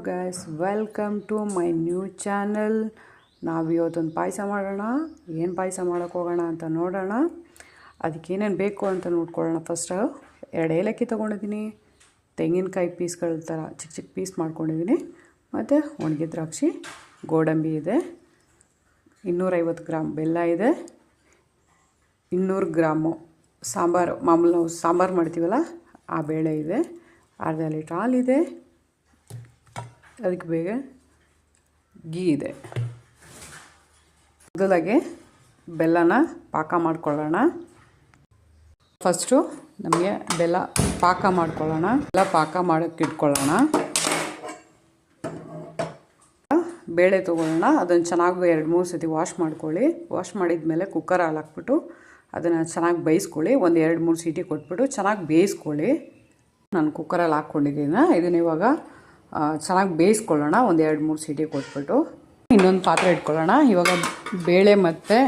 Guys, welcome to my new channel. ನಾವು ಇವತ್ತೊಂದು ಪಾಯಸ ಮಾಡೋಣ. ಏನು ಪಾಯಸ ಮಾಡೋಕ್ಕೆ ಹೋಗೋಣ ಅಂತ ನೋಡೋಣ. ಅದಕ್ಕೇನೇನು ಬೇಕು ಅಂತ ನೋಡ್ಕೊಳ್ಳೋಣ. ಫಸ್ಟು 2 ಏಲಕ್ಕಿ ತೊಗೊಂಡಿದ್ದೀನಿ, ತೆಂಗಿನಕಾಯಿ ಪೀಸ್ಗಳ ಥರ ಚಿಕ್ಕ ಚಿಕ್ಕ ಪೀಸ್ ಮಾಡ್ಕೊಂಡಿದ್ದೀನಿ, ಮತ್ತು ಒಣಗಿದ ದ್ರಾಕ್ಷಿ, ಗೋಡಂಬಿ ಇದೆ, 250 ಗ್ರಾಮ್ ಬೆಲ್ಲ ಇದೆ, 200 ಗ್ರಾಮು ಸಾಂಬಾರು, ಮಾಮೂಲು ನಾವು ಸಾಂಬಾರು ಮಾಡ್ತೀವಲ್ಲ ಆ ಬೇಳೆ ಇದೆ, ಅರ್ಧ ಲೀಟ್ರ್ ಹಾಲಿದೆ, ಅದಕ್ಕೆ ಬೇಗ ಗೀ ಇದೆ. ಮೊದಲಾಗಿ ಬೆಲ್ಲನ ಪಾಕ ಮಾಡ್ಕೊಳ್ಳೋಣ. ಫಸ್ಟು ನಮಗೆ ಬೆಲ್ಲ ಪಾಕ ಮಾಡ್ಕೊಳ್ಳೋಣ. ಬೆಲ್ಲ ಪಾಕ ಮಾಡೋಕ್ಕೆ ಇಟ್ಕೊಳ್ಳೋಣ. ಬೇಳೆ ತೊಗೊಳ್ಳೋಣ. ಅದನ್ನು ಚೆನ್ನಾಗಿ 2-3 ಸತಿ ವಾಶ್ ಮಾಡ್ಕೊಳ್ಳಿ. ವಾಶ್ ಮಾಡಿದ ಮೇಲೆ ಕುಕ್ಕರ್ ಹಾಕ್ಬಿಟ್ಟು ಅದನ್ನು ಚೆನ್ನಾಗಿ ಬೇಯಿಸ್ಕೊಳ್ಳಿ. ಒಂದು 2-3 ಸೀಟಿ ಕೊಟ್ಬಿಟ್ಟು ಚೆನ್ನಾಗಿ ಬೇಯಿಸ್ಕೊಳ್ಳಿ. ನಾನು ಕುಕ್ಕರಲ್ಲಿ ಹಾಕ್ಕೊಂಡಿದ್ದೀನಿ. ಇದನ್ನ ಇವಾಗ ಚೆನ್ನಾಗಿ ಬೇಯಿಸ್ಕೊಳ್ಳೋಣ. ಒಂದು 2-3 ಸೀಟಿ ಕೊಟ್ಬಿಟ್ಟು ಇನ್ನೊಂದು ಪಾತ್ರೆ ಇಟ್ಕೊಳ್ಳೋಣ. ಇವಾಗ ಬೇಳೆ ಮತ್ತು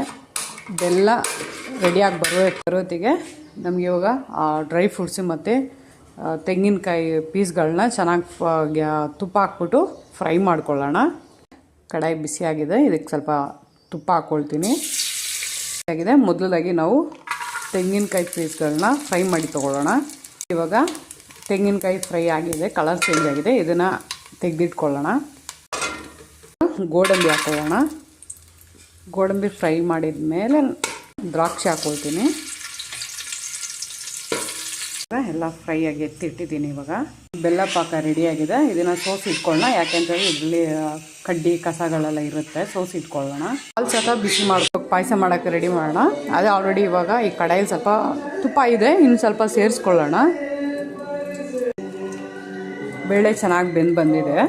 ಬೆಲ್ಲ ರೆಡಿಯಾಗಿ ಬರೋತ್ತಿಗೆ ನಮಗೆ ಇವಾಗ ಡ್ರೈ ಫ್ರೂಟ್ಸು ಮತ್ತು ತೆಂಗಿನಕಾಯಿ ಪೀಸ್ಗಳನ್ನ ಚೆನ್ನಾಗಿ ತುಪ್ಪ ಹಾಕ್ಬಿಟ್ಟು ಫ್ರೈ ಮಾಡ್ಕೊಳ್ಳೋಣ. ಕಡಾಯಿ ಬಿಸಿಯಾಗಿದೆ, ಇದಕ್ಕೆ ಸ್ವಲ್ಪ ತುಪ್ಪ ಹಾಕ್ಕೊಳ್ತೀನಿ. ಆಗಿದೆ. ಮೊದಲಾಗಿ ನಾವು ತೆಂಗಿನಕಾಯಿ ಪೀಸ್ಗಳನ್ನ ಫ್ರೈ ಮಾಡಿ ತೊಗೊಳ್ಳೋಣ. ಇವಾಗ ತೆಂಗಿನಕಾಯಿ ಫ್ರೈ ಆಗಿದೆ, ಕಲರ್ ಚೇಂಜ್ ಆಗಿದೆ. ಇದನ್ನು ತೆಗೆದಿಟ್ಕೊಳ್ಳೋಣ. ಗೋಡಂಬಿ ಹಾಕ್ಕೊಳ್ಳೋಣ. ಗೋಡಂಬಿ ಫ್ರೈ ಮಾಡಿದ ಮೇಲೆ ದ್ರಾಕ್ಷಿ ಹಾಕ್ಕೊಳ್ತೀನಿ. ಎಲ್ಲ ಫ್ರೈ ಆಗಿ ಎತ್ತಿಟ್ಟಿದ್ದೀನಿ. ಇವಾಗ ಬೆಲ್ಲ ಪಾಕ ರೆಡಿಯಾಗಿದೆ. ಇದನ್ನು ಸೋಸಿ ಇಟ್ಕೊಳ್ಳೋಣ. ಯಾಕೆಂತೇಳಿ ಇದರಲ್ಲಿ ಕಡ್ಡಿ ಕಸಗಳೆಲ್ಲ ಇರುತ್ತೆ, ಸೋಸಿ ಇಟ್ಕೊಳ್ಳೋಣ. ಹಾಲು ಸ್ವಲ್ಪ ಬಿಸಿ ಮಾಡ್ಬೇಕು. ಪಾಯಸ ಮಾಡೋಕ್ಕೆ ರೆಡಿ ಮಾಡೋಣ. ಅದೇ ಆಲ್ರೆಡಿ ಇವಾಗ ಈ ಕಡಾಯಲ್ಲಿ ಸ್ವಲ್ಪ ತುಪ್ಪ ಇದೆ, ಇನ್ನು ಸ್ವಲ್ಪ ಸೇರಿಸ್ಕೊಳ್ಳೋಣ. ಬೇಳೆ ಚೆನ್ನಾಗಿ ಬೆಂದು ಬಂದಿದೆ.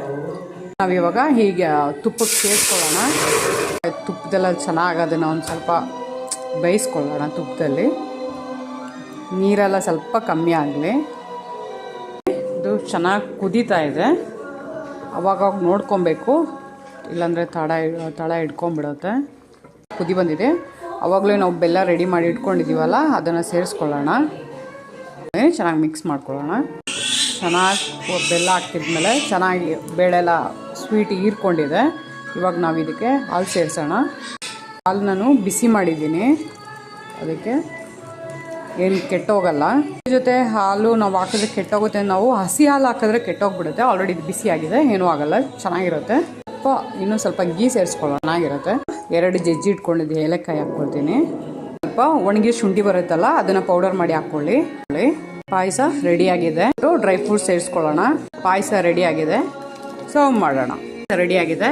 ನಾವಿವಾಗ ಹೀಗೆ ತುಪ್ಪಕ್ಕೆ ಸೇರಿಸ್ಕೊಳ್ಳೋಣ. ತುಪ್ಪದೆಲ್ಲ ಚೆನ್ನಾಗಿ ಅದನ್ನು ಒಂದು ಸ್ವಲ್ಪ ಬೇಯಿಸ್ಕೊಳ್ಳೋಣ. ತುಪ್ಪದಲ್ಲಿ ನೀರೆಲ್ಲ ಸ್ವಲ್ಪ ಕಮ್ಮಿ ಆಗಲಿ. ಇದು ಚೆನ್ನಾಗಿ ಕುದೀತಾ ಇದೆ. ಅವಾಗ ನೋಡ್ಕೊಬೇಕು, ಇಲ್ಲಾಂದರೆ ತಳ ಹಿಡ್ಕೊಂಬಿಡುತ್ತೆ. ಕುದಿ ಬಂದಿದೆ. ಆವಾಗಲೇ ನಾವು ಬೆಲ್ಲ ರೆಡಿ ಮಾಡಿ ಇಟ್ಕೊಂಡಿದ್ದೀವಲ್ಲ, ಅದನ್ನು ಸೇರಿಸ್ಕೊಳ್ಳೋಣ. ಚೆನ್ನಾಗಿ ಮಿಕ್ಸ್ ಮಾಡ್ಕೊಳ್ಳೋಣ. ಚೆನ್ನಾಗಿ ಬೆಲ್ಲ ಹಾಕಿದ್ಮೇಲೆ ಚೆನ್ನಾಗಿ ಬೇಳೆಲ್ಲ ಸ್ವೀಟ್ ಹೀರ್ಕೊಂಡಿದೆ. ಇವಾಗ ನಾವು ಇದಕ್ಕೆ ಹಾಲು ಸೇರಿಸೋಣ. ಹಾಲು ನಾನು ಬಿಸಿ ಮಾಡಿದ್ದೀನಿ, ಅದಕ್ಕೆ ಏನು ಕೆಟ್ಟೋಗಲ್ಲ. ಇದ್ರ ಜೊತೆ ಹಾಲು ನಾವು ಹಾಕಿದ್ರೆ ಕೆಟ್ಟೋಗುತ್ತೆ. ನಾವು ಹಸಿ ಹಾಲು ಹಾಕಿದ್ರೆ ಕೆಟ್ಟೋಗ್ಬಿಡುತ್ತೆ. ಆಲ್ರೆಡಿ ಇದು ಬಿಸಿಯಾಗಿದೆ, ಏನೂ ಆಗೋಲ್ಲ, ಚೆನ್ನಾಗಿರುತ್ತೆ. ಇನ್ನೂ ಸ್ವಲ್ಪ ಗೀ ಸೇರಿಸ್ಕೊಳ್ಳೋಣ, ಚೆನ್ನಾಗಿರುತ್ತೆ. 2 ಜಜ್ಜಿ ಇಟ್ಕೊಂಡಿದ್ದೆ ಏಲಕ್ಕಾಯಿ ಹಾಕ್ಕೊಳ್ತೀನಿ. ಸ್ವಲ್ಪ ಒಣಗಿ ಶುಂಠಿ ಬರುತ್ತಲ್ಲ, ಅದನ್ನು ಪೌಡರ್ ಮಾಡಿ ಹಾಕ್ಕೊಳ್ಳಿ. ಪಾಯಸ ರೆಡಿಯಾಗಿದೆ. Dry fruits ಸೇರಿಸ್ಕೊಳ್ಳೋಣ. ಪಾಯಸ ರೆಡಿಯಾಗಿದೆ, ಸರ್ವ್ ಮಾಡೋಣ. ರೆಡಿಯಾಗಿದೆ.